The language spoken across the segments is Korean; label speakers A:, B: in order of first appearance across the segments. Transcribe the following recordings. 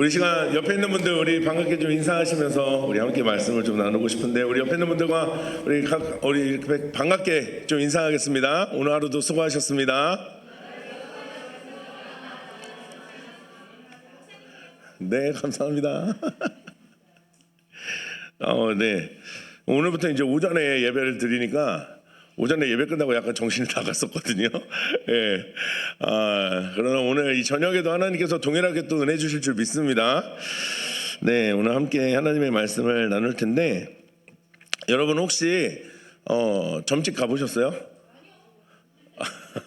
A: 우리 시간 옆에 있는 분들 우리 반갑게 좀 인사하시면서 우리 함께 말씀을 좀 나누고 싶은데, 우리 옆에 있는 분들과 우리 반갑게 좀 인사하겠습니다. 오늘 하루도 수고하셨습니다. 네, 감사합니다. 네. 오늘부터 이제 오전에 예배를 드리니까 오전에 예배 끝나고 약간 정신이 나갔었거든요. 예. 그러나 오늘 이 저녁에도 하나님께서 동일하게 또 은혜 주실 줄 믿습니다. 네, 오늘 함께 하나님의 말씀을 나눌 텐데, 여러분 혹시 점집 가보셨어요?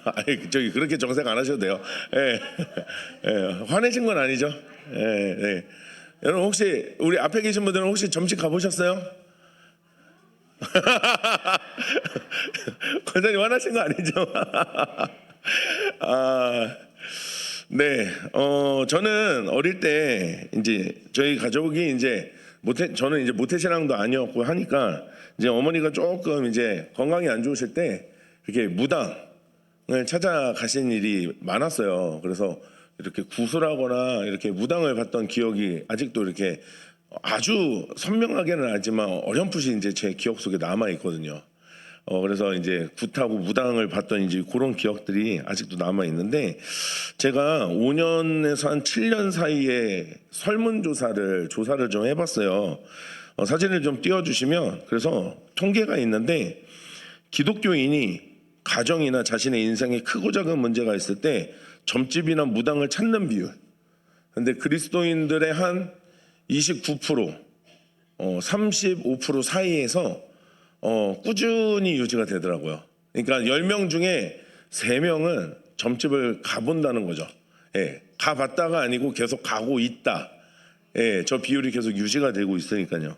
A: 아니, 저기 그렇게 정색 안 하셔도 돼요. 예. 예. 화내신 건 아니죠? 예. 예. 여러분 혹시 우리 앞에 계신 분들은 혹시 점집 가보셨어요? 권사님 화나신 거 아니죠? 네. 저는 어릴 때 이제 저희 가족이 이제 저는 이제 모태신앙도 아니었고 하니까 이제 어머니가 조금 이제 건강이 안 좋으실 때 이렇게 무당을 찾아가신 일이 많았어요. 그래서 이렇게 구슬하거나 이렇게 무당을 받던 기억이 아직도 이렇게 아주 선명하게는 알지만 어렴풋이 이제 제 기억 속에 남아 있거든요. 그래서 이제 굿하고 무당을 받던 이제 그런 기억들이 아직도 남아 있는데, 제가 5년에서 한 7년 사이에 설문조사를 좀 해봤어요. 사진을 좀 띄워주시면, 그래서 통계가 있는데, 기독교인이 가정이나 자신의 인생에 크고 작은 문제가 있을 때 점집이나 무당을 찾는 비율, 근데 그리스도인들의 한 29%, 35% 사이에서 꾸준히 유지가 되더라고요. 그러니까 10명 중에 3명은 점집을 가본다는 거죠. 예, 가봤다가 아니고 계속 가고 있다. 예, 저 비율이 계속 유지가 되고 있으니까요.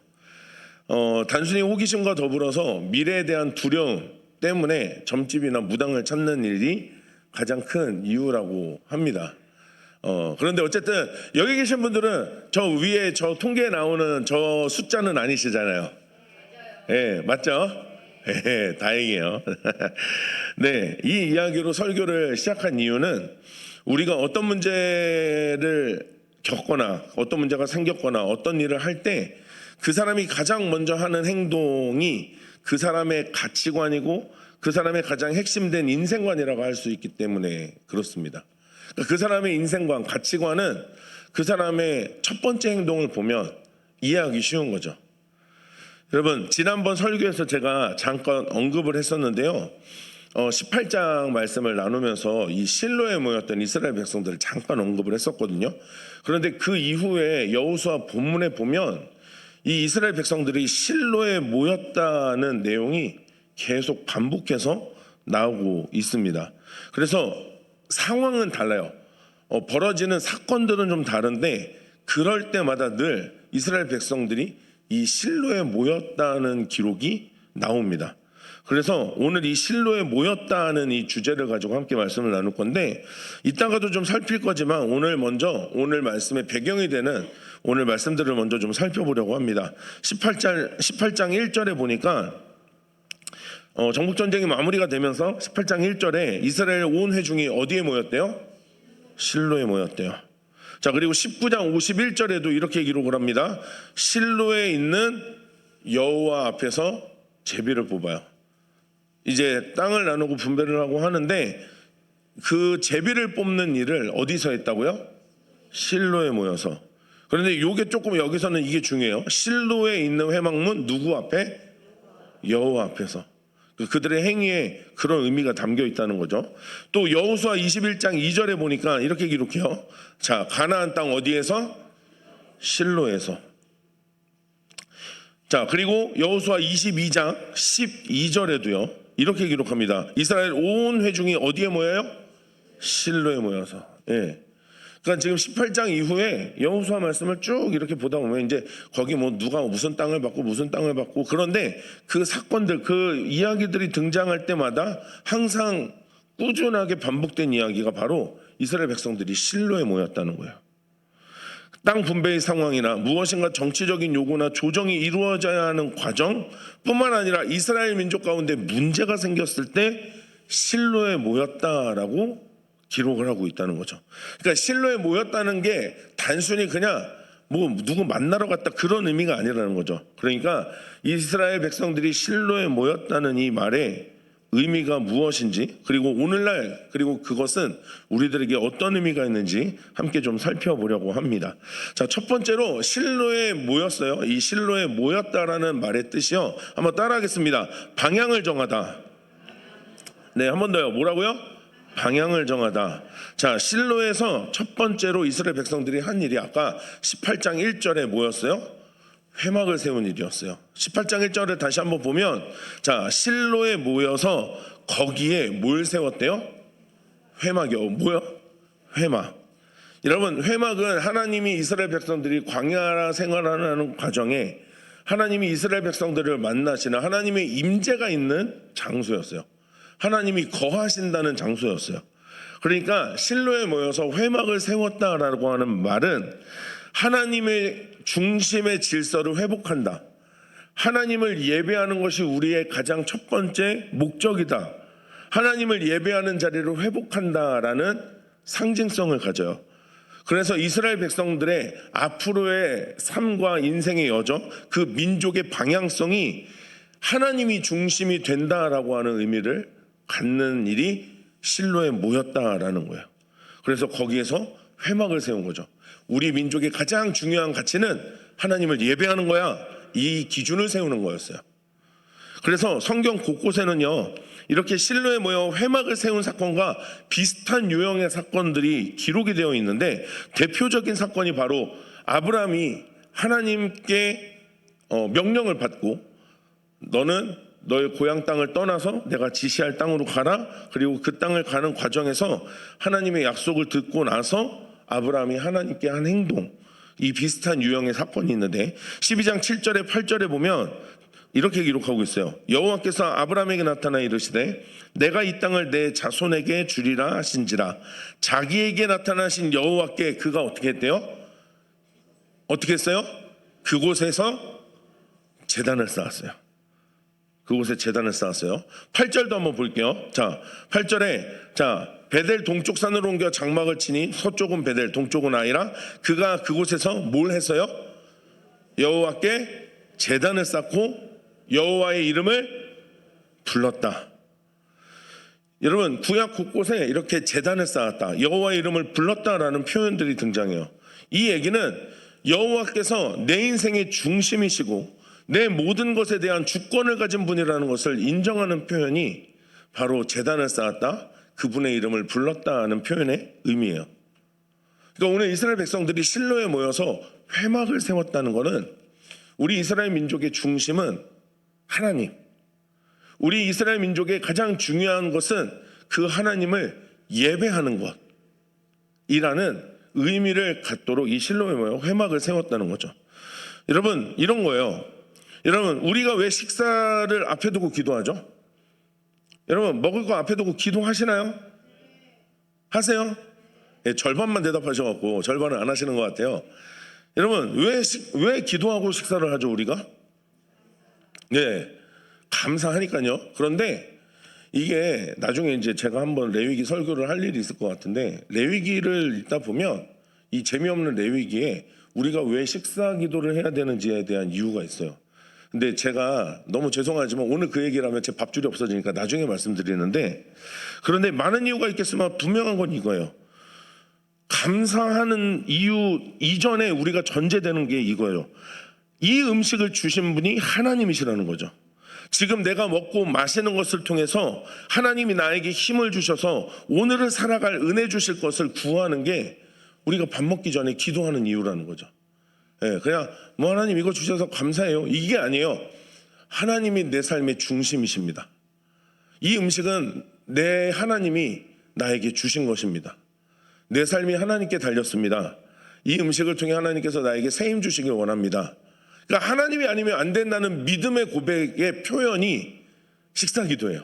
A: 단순히 호기심과 더불어서 미래에 대한 두려움 때문에 점집이나 무당을 찾는 일이 가장 큰 이유라고 합니다. 그런데 어쨌든 여기 계신 분들은 저 위에 저 통계에 나오는 저 숫자는 아니시잖아요. 예, 맞죠? 예, 다행이에요. 네, 이 이야기로 설교를 시작한 이유는 우리가 어떤 문제를 겪거나 어떤 문제가 생겼거나 어떤 일을 할 때 그 사람이 가장 먼저 하는 행동이 그 사람의 가치관이고 그 사람의 가장 핵심된 인생관이라고 할 수 있기 때문에 그렇습니다. 그 사람의 인생관, 가치관은 그 사람의 첫 번째 행동을 보면 이해하기 쉬운 거죠. 여러분, 지난번 설교에서 제가 잠깐 언급을 했었는데요. 18장 말씀을 나누면서 이 실로에 모였던 이스라엘 백성들을 잠깐 언급을 했었거든요. 그런데 그 이후에 여호수아 본문에 보면 이 이스라엘 백성들이 실로에 모였다는 내용이 계속 반복해서 나오고 있습니다. 그래서 상황은 달라요. 벌어지는 사건들은 좀 다른데 그럴 때마다 늘 이스라엘 백성들이 이 실로에 모였다는 기록이 나옵니다. 그래서 오늘 이 실로에 모였다는 이 주제를 가지고 함께 말씀을 나눌 건데, 이따가도 좀 살필 거지만 오늘 말씀의 배경이 되는 오늘 말씀들을 먼저 좀 살펴보려고 합니다. 18장 1절에 보니까 정복전쟁이 마무리가 되면서 18장 1절에 이스라엘 온 회중이 어디에 모였대요? 실로에 모였대요. 자, 그리고 19장 51절에도 이렇게 기록을 합니다. 실로에 있는 여호와 앞에서 제비를 뽑아요. 이제 땅을 나누고 분배를 하고 하는데 그 제비를 뽑는 일을 어디서 했다고요? 실로에 모여서. 그런데 이게 조금 여기서는 이게 중요해요. 실로에 있는 회막문 누구 앞에? 여호와 앞에서. 그들의 행위에 그런 의미가 담겨 있다는 거죠. 또 여호수아 21장 2절에 보니까 이렇게 기록해요. 자, 가나안 땅 어디에서? 실로에서. 자, 그리고 여호수아 22장 12절에도요 이렇게 기록합니다. 이스라엘 온 회중이 어디에 모여요? 실로에 모여서. 예. 그러니까 지금 18장 이후에 여호수아 말씀을 쭉 이렇게 보다 보면 이제 거기 뭐 누가 무슨 땅을 받고 그런데 그 사건들, 그 이야기들이 등장할 때마다 항상 꾸준하게 반복된 이야기가 바로 이스라엘 백성들이 실로에 모였다는 거예요. 땅 분배의 상황이나 무엇인가 정치적인 요구나 조정이 이루어져야 하는 과정 뿐만 아니라 이스라엘 민족 가운데 문제가 생겼을 때 실로에 모였다라고 기록을 하고 있다는 거죠. 그러니까 실로에 모였다는 게 단순히 그냥 뭐 누구 만나러 갔다 그런 의미가 아니라는 거죠. 그러니까 이스라엘 백성들이 실로에 모였다는 이 말의 의미가 무엇인지, 그리고 오늘날, 그리고 그것은 우리들에게 어떤 의미가 있는지 함께 좀 살펴보려고 합니다. 자, 첫 번째로 실로에 모였어요. 이 실로에 모였다라는 말의 뜻이요, 한번 따라하겠습니다. 방향을 정하다. 네, 한 번 더요. 뭐라고요? 방향을 정하다. 자, 실로에서 첫 번째로 이스라엘 백성들이 한 일이 아까 18장 1절에 뭐였어요? 회막을 세운 일이었어요. 18장 1절을 다시 한번 보면, 자, 실로에 모여서 거기에 뭘 세웠대요? 회막이요. 뭐요? 회막. 여러분, 회막은 하나님이 이스라엘 백성들이 광야 생활하는 과정에 하나님이 이스라엘 백성들을 만나시는 하나님의 임재가 있는 장소였어요. 하나님이 거하신다는 장소였어요. 그러니까 실로에 모여서 회막을 세웠다라고 하는 말은 하나님의 중심의 질서를 회복한다. 하나님을 예배하는 것이 우리의 가장 첫 번째 목적이다. 하나님을 예배하는 자리를 회복한다라는 상징성을 가져요. 그래서 이스라엘 백성들의 앞으로의 삶과 인생의 여정, 그 민족의 방향성이 하나님이 중심이 된다라고 하는 의미를 갖는 일이 실로에 모였다라는 거예요. 그래서 거기에서 회막을 세운 거죠. 우리 민족의 가장 중요한 가치는 하나님을 예배하는 거야. 이 기준을 세우는 거였어요. 그래서 성경 곳곳에는요, 이렇게 실로에 모여 회막을 세운 사건과 비슷한 유형의 사건들이 기록이 되어 있는데, 대표적인 사건이 바로 아브라함이 하나님께 명령을 받고 너는 너의 고향 땅을 떠나서 내가 지시할 땅으로 가라. 그리고 그 땅을 가는 과정에서 하나님의 약속을 듣고 나서 아브라함이 하나님께 한 행동, 이 비슷한 유형의 사건이 있는데 12장 7절에 8절에 보면 이렇게 기록하고 있어요. 여호와께서 아브라함에게 나타나 이르시되 내가 이 땅을 내 자손에게 주리라 하신지라. 자기에게 나타나신 여호와께 그가 어떻게 했대요? 어떻게 했어요? 그곳에서 제단을 쌓았어요. 그곳에 제단을 쌓았어요. 8절도 한번 볼게요. 자, 8절에 자, 베델 동쪽 산으로 옮겨 장막을 치니 서쪽은 베델, 동쪽은 아이라. 그가 그곳에서 뭘 했어요? 여호와께 제단을 쌓고 여호와의 이름을 불렀다. 여러분, 구약 곳곳에 이렇게 제단을 쌓았다, 여호와의 이름을 불렀다라는 표현들이 등장해요. 이 얘기는 여호와께서 내 인생의 중심이시고 내 모든 것에 대한 주권을 가진 분이라는 것을 인정하는 표현이 바로 제단을 쌓았다, 그분의 이름을 불렀다는 표현의 의미예요. 그러니까 오늘 이스라엘 백성들이 실로에 모여서 회막을 세웠다는 것은 우리 이스라엘 민족의 중심은 하나님, 우리 이스라엘 민족의 가장 중요한 것은 그 하나님을 예배하는 것이라는 의미를 갖도록 이 실로에 모여 회막을 세웠다는 거죠. 여러분, 이런 거예요. 여러분, 우리가 왜 식사를 앞에 두고 기도하죠? 여러분, 먹을 거 앞에 두고 기도하시나요? 하세요? 네, 절반만 대답하셔갖고 절반은 안 하시는 것 같아요. 여러분, 왜 기도하고 식사를 하죠, 우리가? 네, 감사하니까요. 그런데 이게 나중에 이제 제가 한번 레위기 설교를 할 일이 있을 것 같은데, 레위기를 읽다 보면 이 재미없는 레위기에 우리가 왜 식사 기도를 해야 되는지에 대한 이유가 있어요. 근데 제가 너무 죄송하지만 오늘 그 얘기를 하면 제 밥줄이 없어지니까 나중에 말씀드리는데, 그런데 많은 이유가 있겠지만 분명한 건 이거예요. 감사하는 이유 이전에 우리가 전제되는 게 이거예요. 이 음식을 주신 분이 하나님이시라는 거죠. 지금 내가 먹고 마시는 것을 통해서 하나님이 나에게 힘을 주셔서 오늘을 살아갈 은혜 주실 것을 구하는 게 우리가 밥 먹기 전에 기도하는 이유라는 거죠. 예, 그냥 뭐 하나님 이거 주셔서 감사해요, 이게 아니에요. 하나님이 내 삶의 중심이십니다. 이 음식은 내 하나님이 나에게 주신 것입니다. 내 삶이 하나님께 달렸습니다. 이 음식을 통해 하나님께서 나에게 새 힘 주시길 원합니다. 그러니까 하나님이 아니면 안 된다는 믿음의 고백의 표현이 식사기도예요.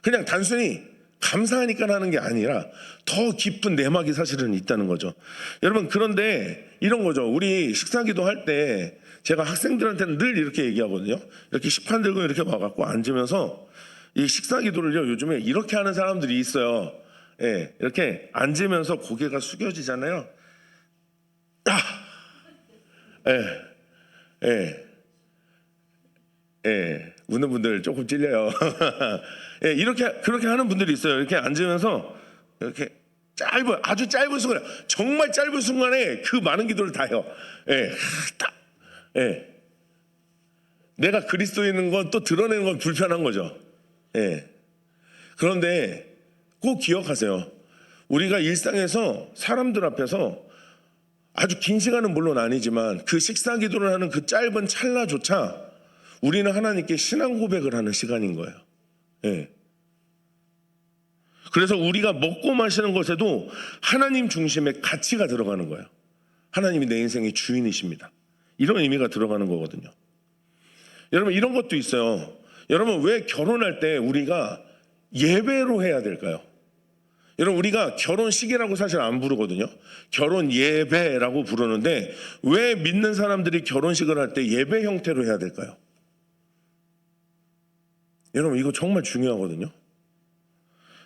A: 그냥 단순히 감사하니까 하는 게 아니라 더 깊은 내막이 사실은 있다는 거죠. 여러분, 그런데 이런 거죠. 우리 식사기도 할 때 제가 학생들한테는 늘 이렇게 얘기하거든요. 이렇게 식판 들고 이렇게 와갖고 앉으면서 이 식사기도를요, 요즘에 이렇게 하는 사람들이 있어요. 예, 이렇게 앉으면서 고개가 숙여지잖아요. 아, 예, 예, 예, 웃는 분들 조금 찔려요. 예, 그렇게 하는 분들이 있어요. 이렇게 앉으면서 이렇게 아주 짧은 순간에, 정말 짧은 순간에 그 많은 기도를 다 해요. 예, 딱, 예. 내가 그리스도인인 건 또 드러내는 건 불편한 거죠. 예. 그런데 꼭 기억하세요. 우리가 일상에서 사람들 앞에서 아주 긴 시간은 물론 아니지만 그 식사 기도를 하는 그 짧은 찰나조차 우리는 하나님께 신앙 고백을 하는 시간인 거예요. 예. 그래서 우리가 먹고 마시는 것에도 하나님 중심의 가치가 들어가는 거예요. 하나님이 내 인생의 주인이십니다. 이런 의미가 들어가는 거거든요. 여러분, 이런 것도 있어요. 여러분, 왜 결혼할 때 우리가 예배로 해야 될까요? 여러분, 우리가 결혼식이라고 사실 안 부르거든요. 결혼 예배라고 부르는데 왜 믿는 사람들이 결혼식을 할 때 예배 형태로 해야 될까요? 여러분, 이거 정말 중요하거든요.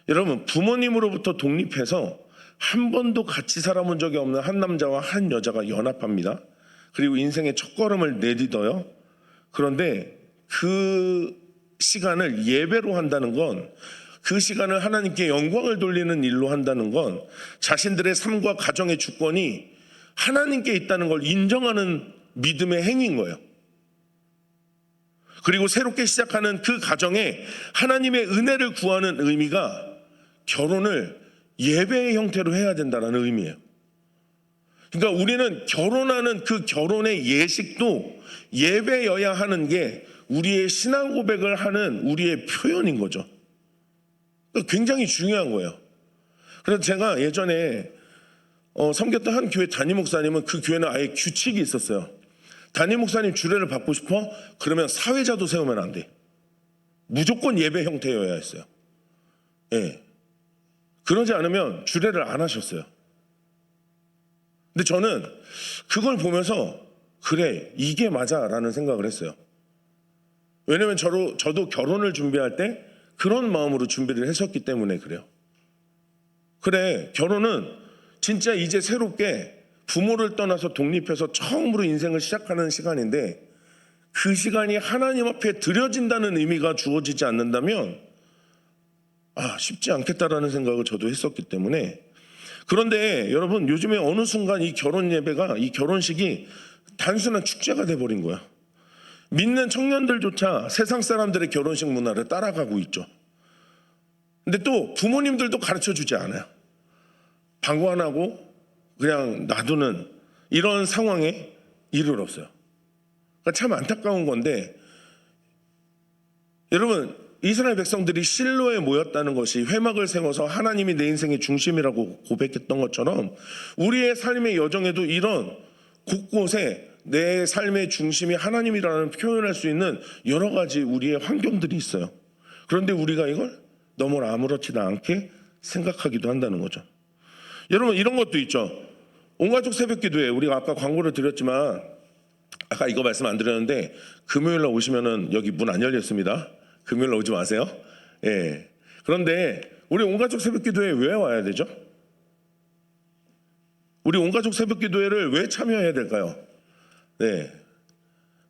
A: 여러분, 부모님으로부터 독립해서 한 번도 같이 살아본 적이 없는 한 남자와 한 여자가 연합합니다. 그리고 인생의 첫걸음을 내딛어요. 그런데 그 시간을 예배로 한다는 건, 그 시간을 하나님께 영광을 돌리는 일로 한다는 건 자신들의 삶과 가정의 주권이 하나님께 있다는 걸 인정하는 믿음의 행위인 거예요. 그리고 새롭게 시작하는 그 가정에 하나님의 은혜를 구하는 의미가 결혼을 예배의 형태로 해야 된다는 의미예요. 그러니까 우리는 결혼하는 그 결혼의 예식도 예배여야 하는 게 우리의 신앙 고백을 하는 우리의 표현인 거죠. 굉장히 중요한 거예요. 그래서 제가 예전에 섬겼던 한 교회 담임 목사님은, 그 교회는 아예 규칙이 있었어요. 담임 목사님 주례를 받고 싶어? 그러면 사회자도 세우면 안 돼. 무조건 예배 형태여야 했어요. 예. 그러지 않으면 주례를 안 하셨어요. 근데 저는 그걸 보면서 그래, 이게 맞아라는 생각을 했어요. 왜냐면 저도 결혼을 준비할 때 그런 마음으로 준비를 했었기 때문에 그래요. 그래, 결혼은 진짜 이제 새롭게 부모를 떠나서 독립해서 처음으로 인생을 시작하는 시간인데, 그 시간이 하나님 앞에 드려진다는 의미가 주어지지 않는다면 쉽지 않겠다라는 생각을 저도 했었기 때문에. 그런데 여러분, 요즘에 어느 순간 이 결혼 예배가, 이 결혼식이 단순한 축제가 돼버린 거야. 믿는 청년들조차 세상 사람들의 결혼식 문화를 따라가고 있죠. 근데 또 부모님들도 가르쳐주지 않아요. 방구 안 하고 그냥 놔두는 이런 상황에 이르렀어요. 그러니까 참 안타까운 건데, 여러분, 이스라엘 백성들이 실로에 모였다는 것이 회막을 세워서 하나님이 내 인생의 중심이라고 고백했던 것처럼 우리의 삶의 여정에도 이런 곳곳에 내 삶의 중심이 하나님이라는 표현할 수 있는 여러 가지 우리의 환경들이 있어요. 그런데 우리가 이걸 너무 아무렇지도 않게 생각하기도 한다는 거죠. 여러분, 이런 것도 있죠. 온가족 새벽기도회, 우리가 아까 광고를 드렸지만 아까 이거 말씀 안 드렸는데, 금요일날 오시면은 여기 문 안 열려 있습니다. 금요일날 오지 마세요. 예. 그런데 우리 온가족 새벽기도회에 왜 와야 되죠? 우리 온가족 새벽기도회를 왜 참여해야 될까요? 네.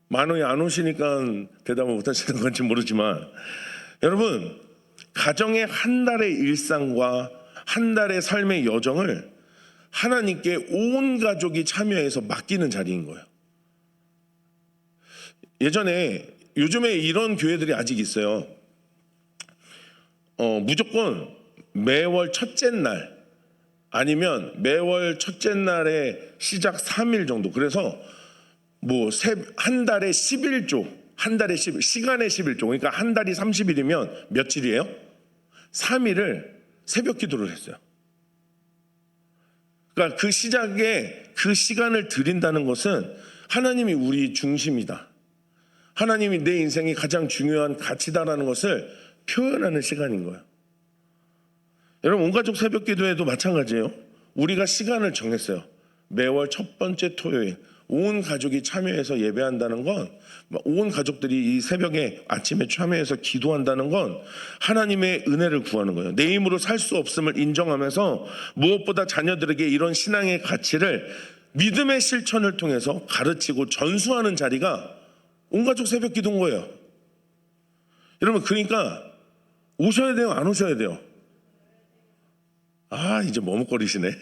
A: 많이 안 오시니까 대답을 못 하시는 건지 모르지만, 여러분, 가정의 한 달의 일상과 한 달의 삶의 여정을 하나님께 온 가족이 참여해서 맡기는 자리인 거예요. 요즘에 이런 교회들이 아직 있어요. 무조건 매월 첫째 날, 아니면 매월 첫째 날의 시작 3일 정도. 그래서 한 달에 11조, 한 달에 시간에 11조. 그러니까 한 달이 30일이면 며칠이에요? 3일을 새벽 기도를 했어요. 그러니까 그 시작에 그 시간을 드린다는 것은 하나님이 우리 중심이다, 하나님이 내 인생이 가장 중요한 가치다라는 것을 표현하는 시간인 거예요. 여러분, 온가족 새벽 기도회도 마찬가지예요. 우리가 시간을 정했어요. 매월 첫 번째 토요일, 온 가족이 참여해서 예배한다는 건, 온 가족들이 이 새벽에 아침에 참여해서 기도한다는 건 하나님의 은혜를 구하는 거예요. 내 힘으로 살 수 없음을 인정하면서 무엇보다 자녀들에게 이런 신앙의 가치를 믿음의 실천을 통해서 가르치고 전수하는 자리가 온 가족 새벽 기도인 거예요. 여러분, 그러니까 오셔야 돼요, 안 오셔야 돼요? 이제 머뭇거리시네.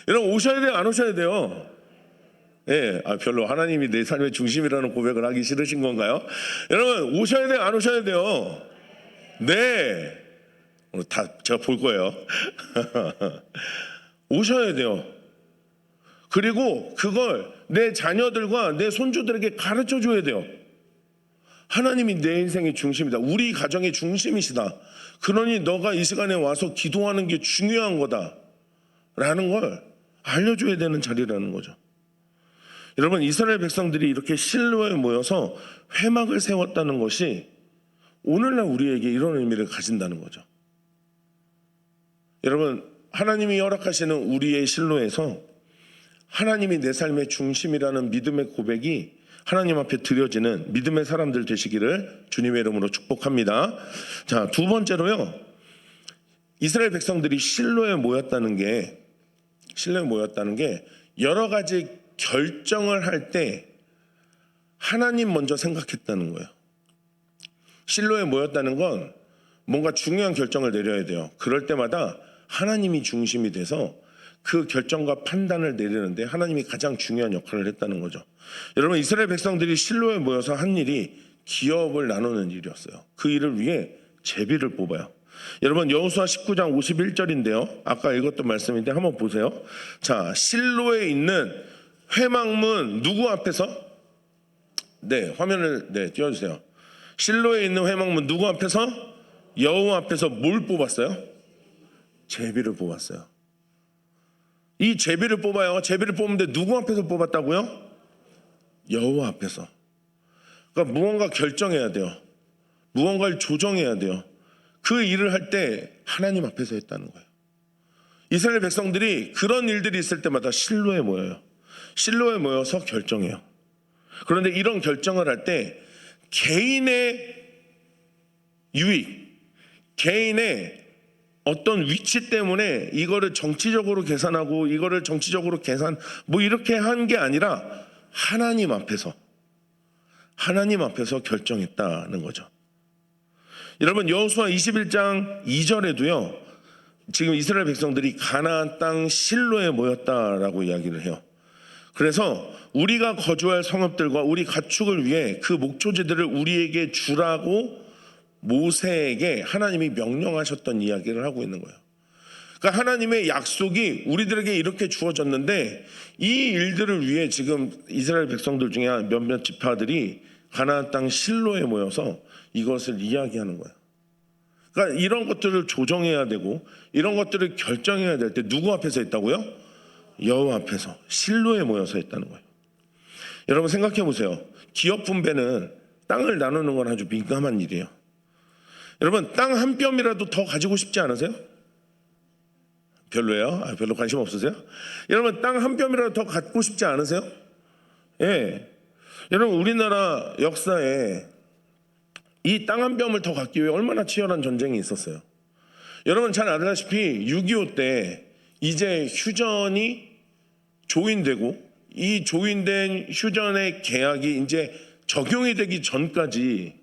A: 여러분, 오셔야 돼요, 안 오셔야 돼요? 예, 별로 하나님이 내 삶의 중심이라는 고백을 하기 싫으신 건가요? 여러분, 오셔야 돼요, 안 오셔야 돼요? 네. 오늘 다 제가 볼 거예요. 오셔야 돼요. 그리고 그걸 내 자녀들과 내 손주들에게 가르쳐 줘야 돼요. 하나님이 내 인생의 중심이다. 우리 가정의 중심이시다. 그러니 너가 이 시간에 와서 기도하는 게 중요한 거다 라는 걸 알려줘야 되는 자리라는 거죠. 여러분, 이스라엘 백성들이 이렇게 실로에 모여서 회막을 세웠다는 것이 오늘날 우리에게 이런 의미를 가진다는 거죠. 여러분, 하나님이 허락하시는 우리의 실로에서 하나님이 내 삶의 중심이라는 믿음의 고백이 하나님 앞에 드려지는 믿음의 사람들 되시기를 주님의 이름으로 축복합니다. 자, 두 번째로요, 이스라엘 백성들이 실로에 모였다는 게 여러 가지 결정을 할 때 하나님 먼저 생각했다는 거예요. 실로에 모였다는 건 뭔가 중요한 결정을 내려야 돼요. 그럴 때마다 하나님이 중심이 돼서 그 결정과 판단을 내리는데 하나님이 가장 중요한 역할을 했다는 거죠. 여러분, 이스라엘 백성들이 실로에 모여서 한 일이 기업을 나누는 일이었어요. 그 일을 위해 제비를 뽑아요. 여러분, 여호수아 19장 51절인데요. 아까 읽었던 말씀인데 한번 보세요. 자, 실로에 있는 회막문 누구 앞에서? 네, 화면을 띄워주세요. 실로에 있는 회막문 누구 앞에서? 여호와 앞에서 뭘 뽑았어요? 제비를 뽑았어요. 이 제비를 뽑아요. 제비를 뽑는데 누구 앞에서 뽑았다고요? 여호와 앞에서. 그러니까 무언가 결정해야 돼요. 무언가를 조정해야 돼요. 그 일을 할 때 하나님 앞에서 했다는 거예요. 이스라엘 백성들이 그런 일들이 있을 때마다 실로에 모여요. 실로에 모여서 결정해요. 그런데 이런 결정을 할 때 개인의 유익, 개인의 어떤 위치 때문에 이거를 정치적으로 계산하고 이거를 정치적으로 이렇게 한 게 아니라 하나님 앞에서 결정했다는 거죠. 여러분, 여호수아 21장 2절에도요, 지금 이스라엘 백성들이 가나안 땅 실로에 모였다라고 이야기를 해요. 그래서 우리가 거주할 성읍들과 우리 가축을 위해 그 목초지들을 우리에게 주라고 모세에게 하나님이 명령하셨던 이야기를 하고 있는 거예요. 그러니까 하나님의 약속이 우리들에게 이렇게 주어졌는데 이 일들을 위해 지금 이스라엘 백성들 중에 몇몇 지파들이 가나안 땅 실로에 모여서 이것을 이야기하는 거예요. 그러니까 이런 것들을 조정해야 되고 이런 것들을 결정해야 될 때 누구 앞에서 했다고요? 여호와 앞에서 실로에 모여서 했다는 거예요. 여러분, 생각해 보세요. 기업 분배는 땅을 나누는 건 아주 민감한 일이에요. 여러분, 땅 한 뼘이라도 더 가지고 싶지 않으세요? 별로예요? 별로 관심 없으세요? 여러분, 땅 한 뼘이라도 더 갖고 싶지 않으세요? 예. 여러분, 우리나라 역사에 이 땅 한 뼘을 더 갖기 위해 얼마나 치열한 전쟁이 있었어요. 여러분 잘 알다시피 6.25 때 이제 휴전이 조인되고 이 조인된 휴전의 계약이 이제 적용이 되기 전까지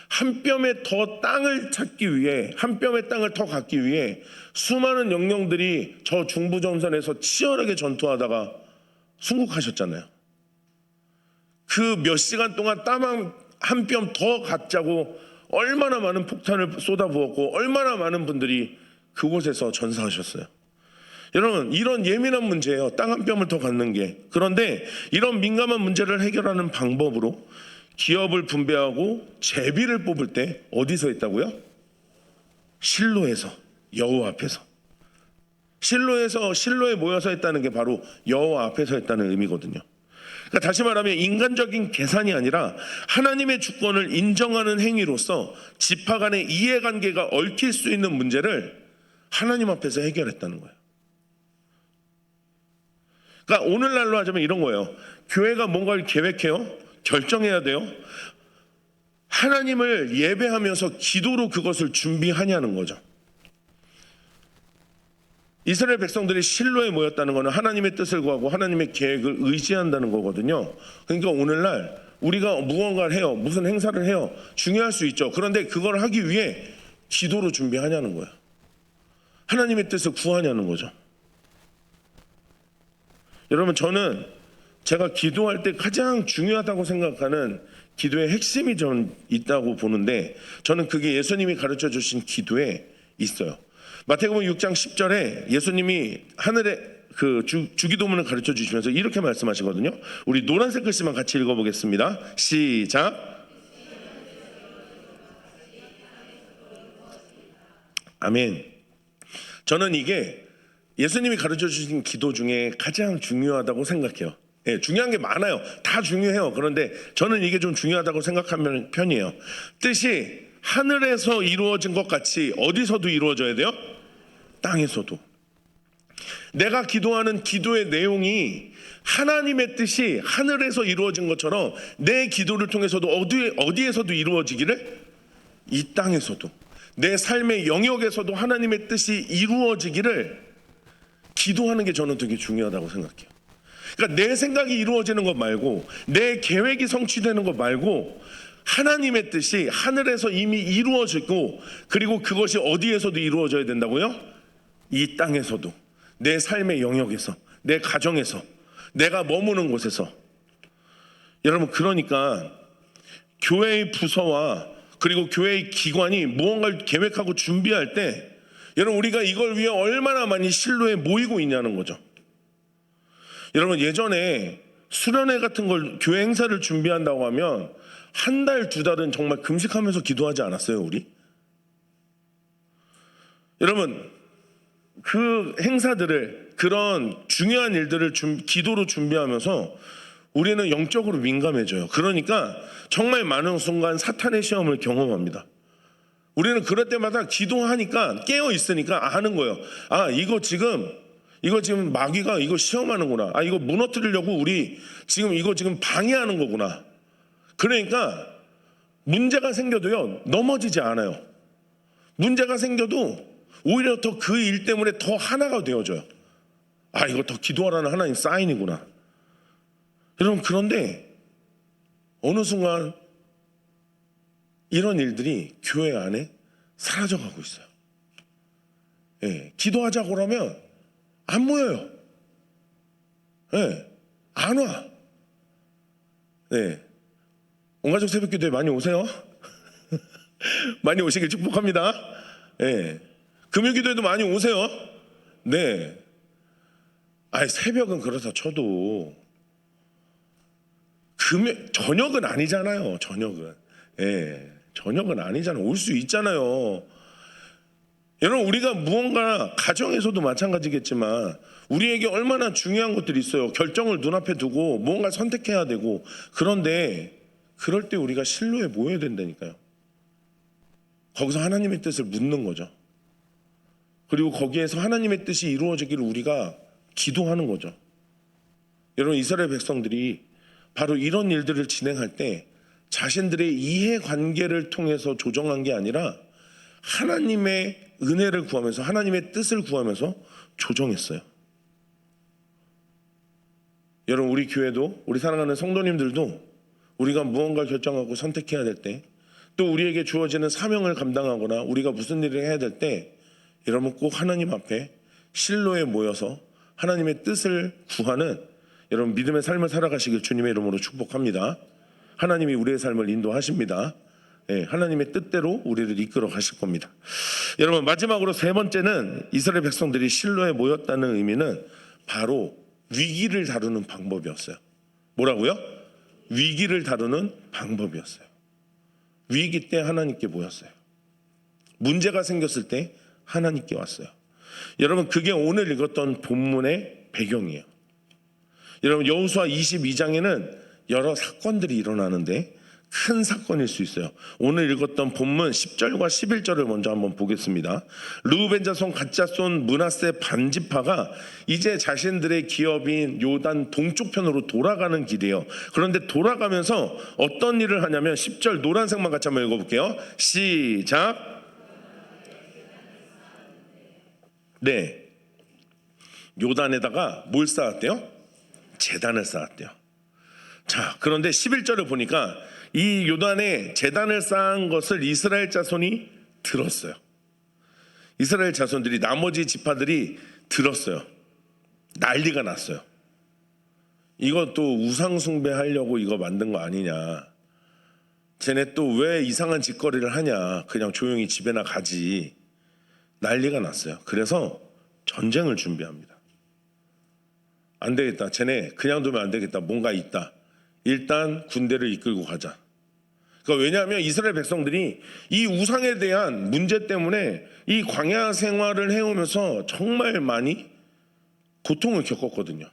A: 한 뼘의 더 땅을 찾기 위해, 한 뼘의 땅을 더 갖기 위해 수많은 영령들이 저 중부전선에서 치열하게 전투하다가 순국하셨잖아요. 그 몇 시간 동안 땅 한 뼘 더 갖자고 얼마나 많은 폭탄을 쏟아부었고 얼마나 많은 분들이 그곳에서 전사하셨어요. 여러분, 이런 예민한 문제예요. 땅 한 뼘을 더 갖는 게. 그런데 이런 민감한 문제를 해결하는 방법으로 기업을 분배하고 제비를 뽑을 때 어디서 했다고요? 실로에서, 여호와 앞에서. 실로에 모여서 했다는 게 바로 여호와 앞에서 했다는 의미거든요. 그러니까 다시 말하면 인간적인 계산이 아니라 하나님의 주권을 인정하는 행위로서 지파 간의 이해관계가 얽힐 수 있는 문제를 하나님 앞에서 해결했다는 거예요. 그러니까 오늘날로 하자면 이런 거예요. 교회가 뭔가를 계획해요. 결정해야 돼요. 하나님을 예배하면서 기도로 그것을 준비하냐는 거죠. 이스라엘 백성들이 실로에 모였다는 것은 하나님의 뜻을 구하고 하나님의 계획을 의지한다는 거거든요. 그러니까 오늘날 우리가 무언가를 해요. 무슨 행사를 해요. 중요할 수 있죠. 그런데 그걸 하기 위해 기도로 준비하냐는 거예요. 하나님의 뜻을 구하냐는 거죠. 여러분, 저는 제가 기도할 때 가장 중요하다고 생각하는 기도의 핵심이 좀 있다고 보는데, 저는 그게 예수님이 가르쳐 주신 기도에 있어요. 마태복음 6장 10절에 예수님이 하늘의 그 주기도문을 가르쳐 주시면서 이렇게 말씀하시거든요. 우리 노란색 글씨만 같이 읽어보겠습니다. 시작. 아멘. 저는 이게 예수님이 가르쳐 주신 기도 중에 가장 중요하다고 생각해요. 예, 중요한 게 많아요. 다 중요해요. 그런데 저는 이게 좀 중요하다고 생각하는 편이에요. 뜻이 하늘에서 이루어진 것 같이 어디서도 이루어져야 돼요? 땅에서도. 내가 기도하는 기도의 내용이 하나님의 뜻이 하늘에서 이루어진 것처럼 내 기도를 통해서도 어디에서도 이루어지기를, 이 땅에서도 내 삶의 영역에서도 하나님의 뜻이 이루어지기를 기도하는 게 저는 되게 중요하다고 생각해요. 그러니까 내 생각이 이루어지는 것 말고, 내 계획이 성취되는 것 말고, 하나님의 뜻이 하늘에서 이미 이루어지고, 그리고 그것이 어디에서도 이루어져야 된다고요? 이 땅에서도, 내 삶의 영역에서, 내 가정에서, 내가 머무는 곳에서. 여러분, 그러니까 교회의 부서와 그리고 교회의 기관이 무언가를 계획하고 준비할 때, 여러분, 우리가 이걸 위해 얼마나 많이 실로에 모이고 있냐는 거죠. 여러분, 예전에 수련회 같은 걸, 교회 행사를 준비한다고 하면 한 달, 두 달은 정말 금식하면서 기도하지 않았어요, 우리? 여러분, 그 행사들을, 그런 중요한 일들을 기도로 준비하면서 우리는 영적으로 민감해져요. 그러니까 정말 많은 순간 사탄의 시험을 경험합니다. 우리는 그럴 때마다 기도하니까, 깨어 있으니까 아는 거예요. 아, 이거 지금 마귀가 이거 시험하는구나. 아, 이거 무너뜨리려고 우리 이거 지금 방해하는 거구나. 그러니까 문제가 생겨도요, 넘어지지 않아요. 문제가 생겨도 오히려 더 그 일 때문에 더 하나가 되어져요. 아, 이거 더 기도하라는 하나님 사인이구나. 여러분, 그런데 어느 순간 이런 일들이 교회 안에 사라져가고 있어요. 예, 기도하자고 그러면 안 모여요. 예, 안 와. 네. 온가족 새벽기도에 많이 오세요. 많이 오시길 축복합니다. 예. 금요기도에도 많이 오세요. 네. 아니, 새벽은 그렇다 쳐도 저녁은 아니잖아요. 저녁은. 예. 저녁은 아니잖아요. 올 수 있잖아요. 여러분, 우리가 무언가 가정에서도 마찬가지겠지만 우리에게 얼마나 중요한 것들이 있어요. 결정을 눈앞에 두고 무언가 선택해야 되고. 그런데 그럴 때 우리가 실로에 모여야 된다니까요. 거기서 하나님의 뜻을 묻는 거죠. 그리고 거기에서 하나님의 뜻이 이루어지기를 우리가 기도하는 거죠. 여러분, 이스라엘 백성들이 바로 이런 일들을 진행할 때 자신들의 이해관계를 통해서 조정한 게 아니라 하나님의 은혜를 구하면서, 하나님의 뜻을 구하면서 조정했어요. 여러분, 우리 교회도, 우리 사랑하는 성도님들도 우리가 무언가 결정하고 선택해야 될 때, 또 우리에게 주어지는 사명을 감당하거나 우리가 무슨 일을 해야 될 때, 여러분 꼭 하나님 앞에 실로에 모여서 하나님의 뜻을 구하는 여러분 믿음의 삶을 살아가시길 주님의 이름으로 축복합니다. 하나님이 우리의 삶을 인도하십니다. 예, 하나님의 뜻대로 우리를 이끌어 가실 겁니다. 여러분, 마지막으로 세 번째는 이스라엘 백성들이 실로에 모였다는 의미는 바로 위기를 다루는 방법이었어요. 뭐라고요? 위기를 다루는 방법이었어요. 위기 때 하나님께 모였어요. 문제가 생겼을 때 하나님께 왔어요. 여러분, 그게 오늘 읽었던 본문의 배경이에요. 여러분, 여호수아 22장에는 여러 사건들이 일어나는데 큰 사건일 수 있어요. 오늘 읽었던 본문 10절과 11절을 먼저 한번 보겠습니다. 르우벤 자손 갓 자손 므낫세 반지파가 이제 자신들의 기업인 요단 동쪽 편으로 돌아가는 길이에요. 그런데 돌아가면서 어떤 일을 하냐면 10절 노란색만 같이 한번 읽어볼게요. 시작. 네, 요단에다가 뭘 쌓았대요? 제단을 쌓았대요. 자, 그런데 11절을 보니까 이 요단에 제단을 쌓은 것을 이스라엘 자손이 들었어요. 이스라엘 자손들이, 나머지 지파들이 들었어요. 난리가 났어요. 이거 또 우상 숭배하려고 이거 만든 거 아니냐, 쟤네 또 왜 이상한 짓거리를 하냐, 그냥 조용히 집에나 가지, 난리가 났어요. 그래서 전쟁을 준비합니다. 안 되겠다, 쟤네 그냥 두면 안 되겠다, 뭔가 있다, 일단 군대를 이끌고 가자. 그러니까 왜냐하면 이스라엘 백성들이 이 우상에 대한 문제 때문에 이 광야 생활을 해오면서 정말 많이 고통을 겪었거든요.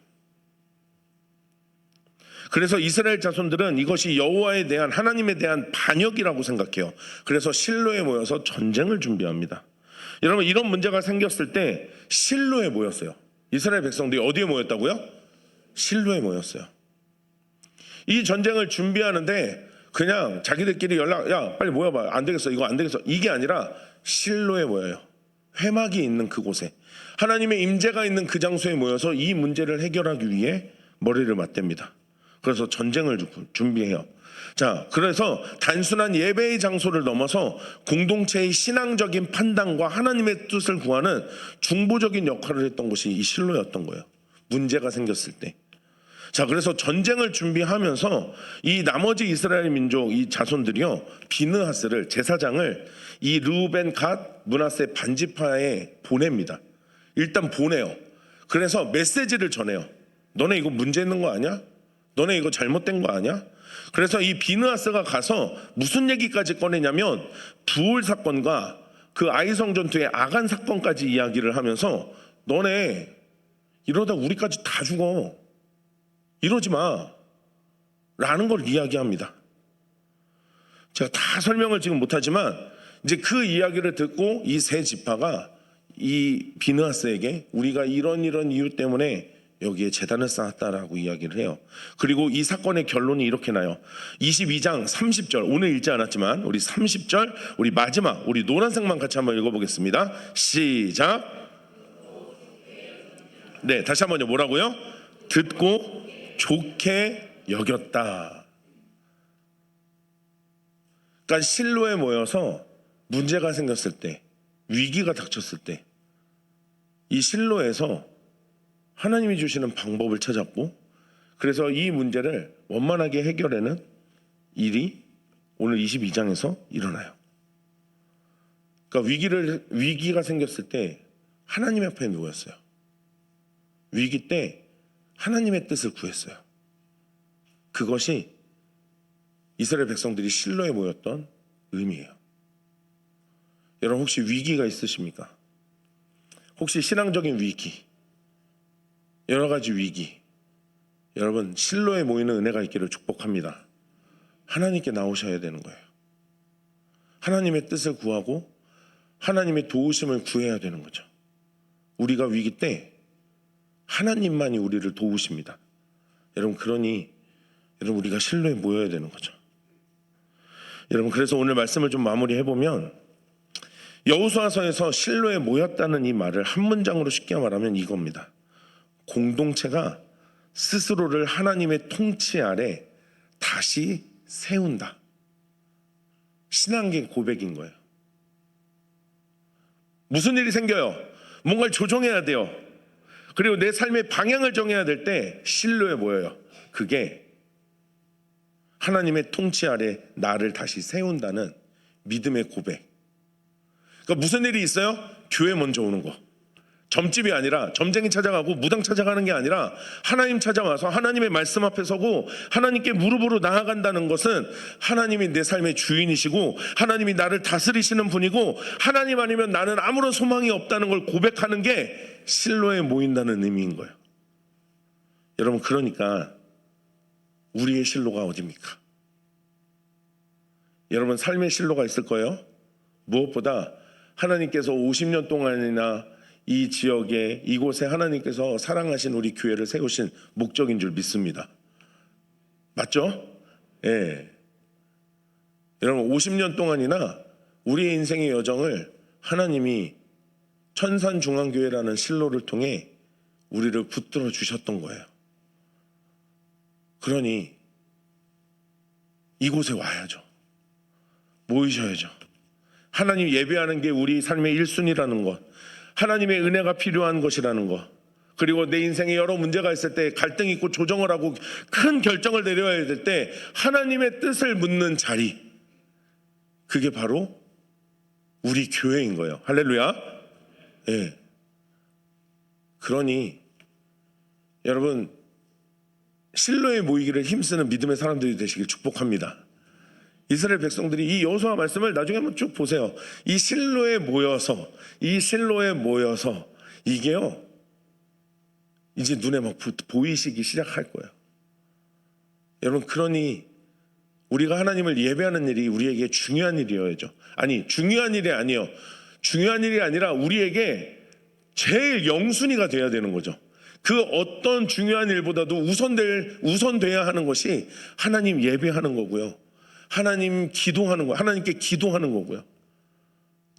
A: 그래서 이스라엘 자손들은 이것이 여호와에 대한, 하나님에 대한 반역이라고 생각해요. 그래서 실로에 모여서 전쟁을 준비합니다. 여러분, 이런 문제가 생겼을 때 실로에 모였어요. 이스라엘 백성들이 어디에 모였다고요? 실로에 모였어요. 이 전쟁을 준비하는데 그냥 자기들끼리 야 빨리 모여봐, 안 되겠어, 이거 안 되겠어, 이게 아니라 실로에 모여요. 회막이 있는 그곳에, 하나님의 임재가 있는 그 장소에 모여서 이 문제를 해결하기 위해 머리를 맞댑니다. 그래서 전쟁을 준비해요. 자, 그래서 단순한 예배의 장소를 넘어서 공동체의 신앙적인 판단과 하나님의 뜻을 구하는 중보적인 역할을 했던 것이 이 실로였던 거예요. 문제가 생겼을 때. 자, 그래서 전쟁을 준비하면서 이 나머지 이스라엘 민족, 이 자손들이요, 비느하스를, 제사장을 이 르우벤 갓 므낫세 반지파에 보냅니다. 일단 보내요. 그래서 메시지를 전해요. 너네 이거 문제 있는 거 아니야? 너네 이거 잘못된 거 아니야? 그래서 이 비느하스가 가서 무슨 얘기까지 꺼내냐면 부울 사건과 그 아이성 전투의 아간 사건까지 이야기를 하면서, 너네 이러다 우리까지 다 죽어, 이러지 마 라는 걸 이야기합니다. 제가 다 설명을 지금 못하지만 이제 그 이야기를 듣고 이 세 지파가 이 비느하스에게 우리가 이런 이유 때문에 여기에 제단을 쌓았다라고 이야기를 해요. 그리고 이 사건의 결론이 이렇게 나요. 22장 30절, 오늘 읽지 않았지만 우리 30절, 우리 마지막, 우리 노란색만 같이 한번 읽어보겠습니다. 시작. 네, 다시 한번요. 뭐라고요? 듣고 좋게 여겼다. 그러니까 실로에 모여서 문제가 생겼을 때, 위기가 닥쳤을 때, 이 실로에서 하나님이 주시는 방법을 찾았고, 그래서 이 문제를 원만하게 해결하는 일이 오늘 22장에서 일어나요. 그러니까 위기가 생겼을 때 하나님 앞에 누웠어요. 위기 때 하나님의 뜻을 구했어요. 그것이 이스라엘 백성들이 실로에 모였던 의미예요. 여러분, 혹시 위기가 있으십니까? 혹시 신앙적인 위기, 여러 가지 위기, 여러분 실로에 모이는 은혜가 있기를 축복합니다. 하나님께 나오셔야 되는 거예요. 하나님의 뜻을 구하고 하나님의 도우심을 구해야 되는 거죠. 우리가 위기 때 하나님만이 우리를 도우십니다. 여러분, 그러니 여러분 우리가 실로에 모여야 되는 거죠. 여러분, 그래서 오늘 말씀을 좀 마무리해보면, 여호수아서에서 실로에 모였다는 이 말을 한 문장으로 쉽게 말하면 이겁니다. 공동체가 스스로를 하나님의 통치 아래 다시 세운다. 신앙의 고백인 거예요. 무슨 일이 생겨요? 뭔가를 조정해야 돼요. 그리고 내 삶의 방향을 정해야 될 때 실로에 모여요. 그게 하나님의 통치 아래 나를 다시 세운다는 믿음의 고백. 그러니까 무슨 일이 있어요? 교회 먼저 오는 거. 점집이 아니라, 점쟁이 찾아가고 무당 찾아가는 게 아니라 하나님 찾아와서 하나님의 말씀 앞에 서고 하나님께 무릎으로 나아간다는 것은 하나님이 내 삶의 주인이시고 하나님이 나를 다스리시는 분이고 하나님 아니면 나는 아무런 소망이 없다는 걸 고백하는 게 실로에 모인다는 의미인 거예요. 여러분, 그러니까 우리의 실로가 어디입니까? 여러분 삶의 실로가 있을 거예요. 무엇보다 하나님께서 50년 동안이나 이 지역에 이곳에 하나님께서 사랑하신 우리 교회를 세우신 목적인 줄 믿습니다. 맞죠? 예. 여러분 50년 동안이나 우리의 인생의 여정을 하나님이 천산중앙교회라는 실로를 통해 우리를 붙들어 주셨던 거예요. 그러니 이곳에 와야죠. 모이셔야죠. 하나님 예배하는 게 우리 삶의 1순위라는 것, 하나님의 은혜가 필요한 것이라는 것, 그리고 내 인생에 여러 문제가 있을 때 갈등이 있고 조정을 하고 큰 결정을 내려야 될 때 하나님의 뜻을 묻는 자리, 그게 바로 우리 교회인 거예요. 할렐루야. 예. 그러니 여러분 실로에 모이기를 힘쓰는 믿음의 사람들이 되시길 축복합니다. 이스라엘 백성들이 이 여호수아 말씀을 나중에 한번 쭉 보세요. 이 실로에 모여서 이게요 이제 눈에 막 보이시기 시작할 거예요. 여러분 그러니 우리가 하나님을 예배하는 일이 우리에게 중요한 일이어야죠. 아니 중요한 일이 아니요. 중요한 일이 아니라 우리에게 제일 영순위가 돼야 되는 거죠. 그 어떤 중요한 일보다도 우선돼야 하는 것이 하나님 예배하는 거고요. 하나님 기도하는 거, 하나님께 기도하는 거고요.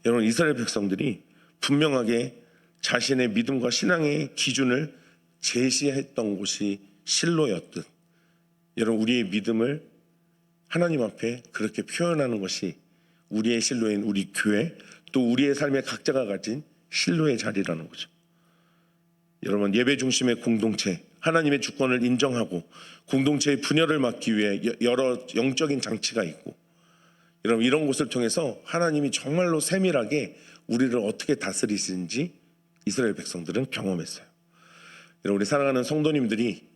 A: 여러분 이스라엘 백성들이 분명하게 자신의 믿음과 신앙의 기준을 제시했던 곳이 실로였듯 여러분 우리의 믿음을 하나님 앞에 그렇게 표현하는 것이 우리의 실로인 우리 교회 또 우리의 삶의 각자가 가진 실로의 자리라는 거죠. 여러분 예배 중심의 공동체 하나님의 주권을 인정하고 공동체의 분열을 막기 위해 여러 영적인 장치가 있고 여러분 이런 곳을 통해서 하나님이 정말로 세밀하게 우리를 어떻게 다스리시는지 이스라엘 백성들은 경험했어요. 여러분 우리 사랑하는 성도님들이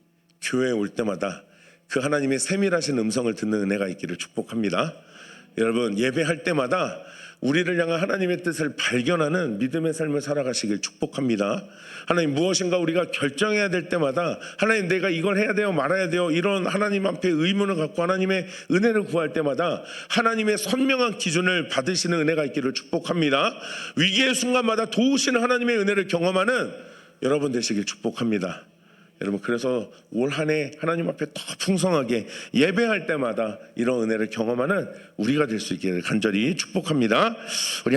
A: 교회에 올 때마다 그 하나님의 세밀하신 음성을 듣는 은혜가 있기를 축복합니다. 여러분 예배할 때마다 우리를 향한 하나님의 뜻을 발견하는 믿음의 삶을 살아가시길 축복합니다. 하나님 무엇인가 우리가 결정해야 될 때마다 하나님 내가 이걸 해야 돼요 말아야 돼요 이런 하나님 앞에 의문을 갖고 하나님의 은혜를 구할 때마다 하나님의 선명한 기준을 받으시는 은혜가 있기를 축복합니다. 위기의 순간마다 도우시는 하나님의 은혜를 경험하는 여러분 되시길 축복합니다. 여러분 그래서 올 한 해 하나님 앞에 더 풍성하게 예배할 때마다 이런 은혜를 경험하는 우리가 될 수 있기를 간절히 축복합니다. 우리